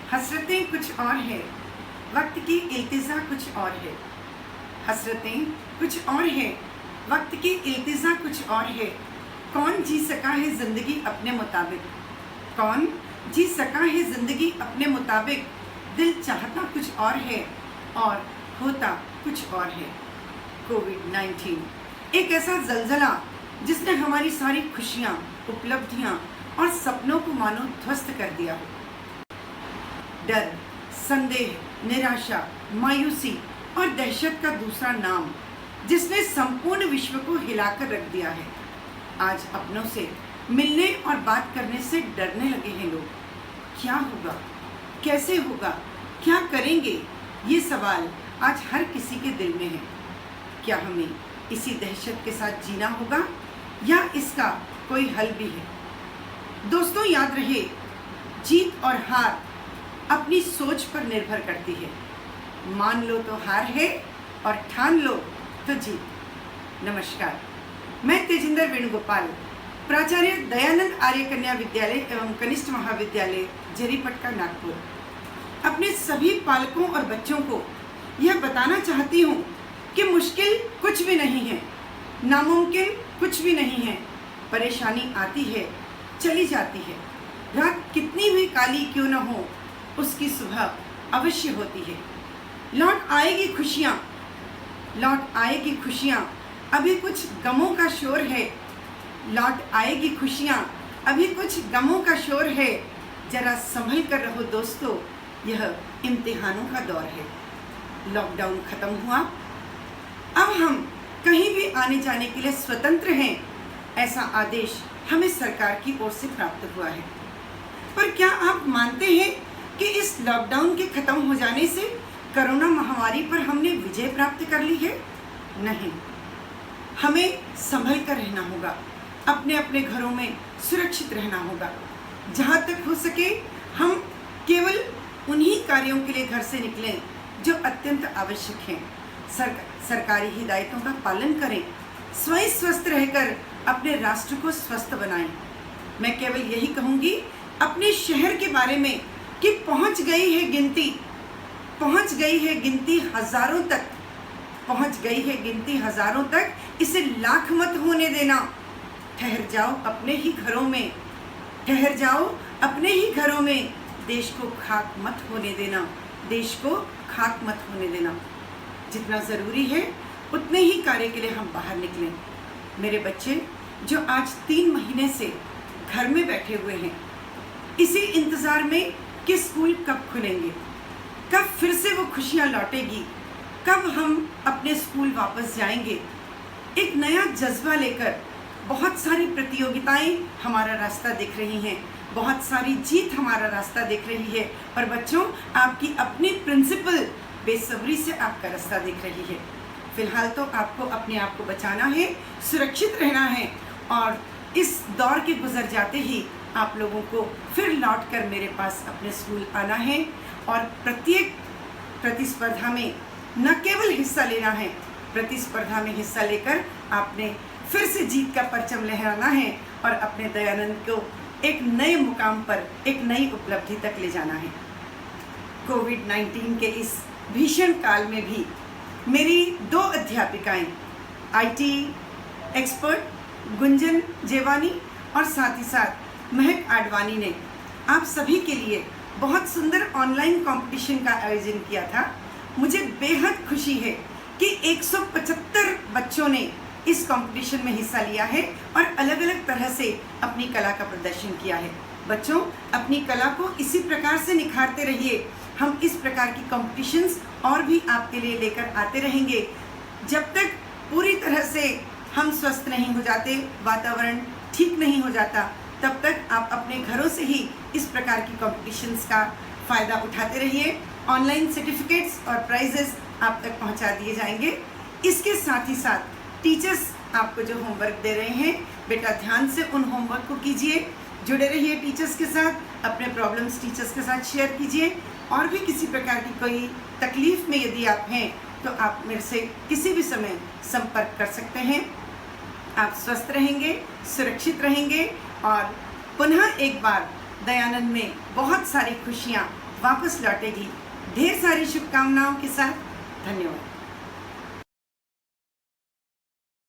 हसरतें कुछ और है, वक्त की इल्तिजा कुछ और है। हसरतें कुछ और है, वक्त की इल्तिजा कुछ और है। कौन जी सका है ज़िंदगी अपने मुताबिक, कौन जी सका है ज़िंदगी अपने मुताबिक। दिल चाहता कुछ और है और होता कुछ और है। कोविड-19 एक ऐसा ज़लज़ला जिसने हमारी सारी खुशियाँ, उपलब्धियाँ और सपनों को मानो ध्वस्त कर दिया हो। डर, संदेह, निराशा, मायूसी और दहशत का दूसरा नाम, जिसने संपूर्ण विश्व को हिलाकर रख दिया है। आज अपनों से मिलने और बात करने से डरने लगे हैं लोग। क्या होगा, कैसे होगा, क्या करेंगे, ये सवाल आज हर किसी के दिल में है। क्या हमें इसी दहशत के साथ जीना होगा या इसका कोई हल भी है? दोस्तों, याद रहे, जीत और हार अपनी सोच पर निर्भर करती है। मान लो तो हार है और ठान लो तो जीत। नमस्कार, मैं तेजिंदर वेणुगोपाल, प्राचार्य दयानंद आर्य कन्या विद्यालय एवं कनिष्ठ महाविद्यालय जरीपटका, नागपुर, अपने सभी पालकों और बच्चों को यह बताना चाहती हूँ कि मुश्किल कुछ भी नहीं है, नामुमकिन कुछ भी नहीं है। परेशानी आती है, चली जाती है। रात कितनी भी काली क्यों न हो, उसकी सुबह अवश्य होती है। लौट आएगी खुशियाँ, लौट आएगी खुशियाँ, अभी कुछ गमों का शोर है। लौट आएगी खुशियाँ, अभी कुछ गमों का शोर है। जरा संभल कर रहो दोस्तों, यह इम्तिहानों का दौर है। लॉकडाउन खत्म हुआ, अब हम कहीं भी आने जाने के लिए स्वतंत्र हैं, ऐसा आदेश हमें सरकार की ओर से प्राप्त हुआ है। पर क्या आप मानते हैं कि इस लॉकडाउन के खत्म हो जाने से कोरोना महामारी पर हमने विजय प्राप्त कर ली है? नहीं, हमें संभल कर रहना होगा, अपने अपने घरों में सुरक्षित रहना होगा। जहाँ तक हो सके हम केवल उन्हीं कार्यों के लिए घर से निकलें जो अत्यंत आवश्यक हैं। सरकारी हिदायतों का पालन करें, स्वयं स्वस्थ रहकर अपने राष्ट्र को स्वस्थ बनाएं। मैं केवल यही कहूँगी अपने शहर के बारे में कि पहुँच गई है गिनती, पहुँच गई है गिनती हज़ारों तक, पहुँच गई है गिनती हज़ारों तक। इसे लाख मत होने देना। ठहर जाओ अपने ही घरों में, ठहर जाओ अपने ही घरों में। देश को खाक मत होने देना, देश को खाक मत होने देना। जितना ज़रूरी है उतने ही कार्य के लिए हम बाहर निकलें। मेरे बच्चे जो आज 3 महीने से घर में बैठे हुए हैं, इसी इंतज़ार में कि स्कूल कब खुलेंगे, कब फिर से वो खुशियाँ लौटेगी, कब हम अपने स्कूल वापस जाएंगे। एक नया जज्बा लेकर बहुत सारी प्रतियोगिताएं हमारा रास्ता देख रही हैं, बहुत सारी जीत हमारा रास्ता देख रही है। और बच्चों, आपकी अपनी प्रिंसिपल बेसब्री से आपका रास्ता देख रही है। फिलहाल तो आपको अपने आप को बचाना है, सुरक्षित रहना है और इस दौर के गुजर जाते ही आप लोगों को फिर लौट कर मेरे पास अपने स्कूल आना है और प्रत्येक प्रतिस्पर्धा में न केवल हिस्सा लेना है, प्रतिस्पर्धा में हिस्सा लेकर आपने फिर से जीत का परचम लहराना है और अपने दयानंद को एक नए मुकाम पर, एक नई उपलब्धि तक ले जाना है। कोविड-19 के इस भीषण काल में भी मेरी 2 अध्यापिकाएं, IT एक्सपर्ट गुंजन जेवानी और साथ ही साथ महक आडवाणी ने आप सभी के लिए बहुत सुंदर ऑनलाइन कंपटीशन का आयोजन किया था। मुझे बेहद खुशी है कि 175 बच्चों ने इस कंपटीशन में हिस्सा लिया है और अलग अलग तरह से अपनी कला का प्रदर्शन किया है। बच्चों, अपनी कला को इसी प्रकार से निखारते रहिए। हम इस प्रकार की कंपटीशंस और भी आपके लिए लेकर आते रहेंगे। जब तक पूरी तरह से हम स्वस्थ नहीं हो जाते, वातावरण ठीक नहीं हो जाता, तब तक आप अपने घरों से ही इस प्रकार की कंपटीशंस का फ़ायदा उठाते रहिए। ऑनलाइन सर्टिफिकेट्स और प्राइजेस आप तक पहुंचा दिए जाएंगे। इसके साथ ही साथ टीचर्स आपको जो होमवर्क दे रहे हैं, बेटा ध्यान से उन होमवर्क को कीजिए, जुड़े रहिए टीचर्स के साथ, अपने प्रॉब्लम्स टीचर्स के साथ शेयर कीजिए। और भी किसी प्रकार की कोई तकलीफ़ में यदि आप हैं तो आप मेरे से किसी भी समय संपर्क कर सकते हैं। आप स्वस्थ रहेंगे, सुरक्षित रहेंगे और पुनः एक बार दयानंद में बहुत सारी खुशियाँ वापस लौटेगी ढेर सारी शुभकामनाओं के साथ। धन्यवाद।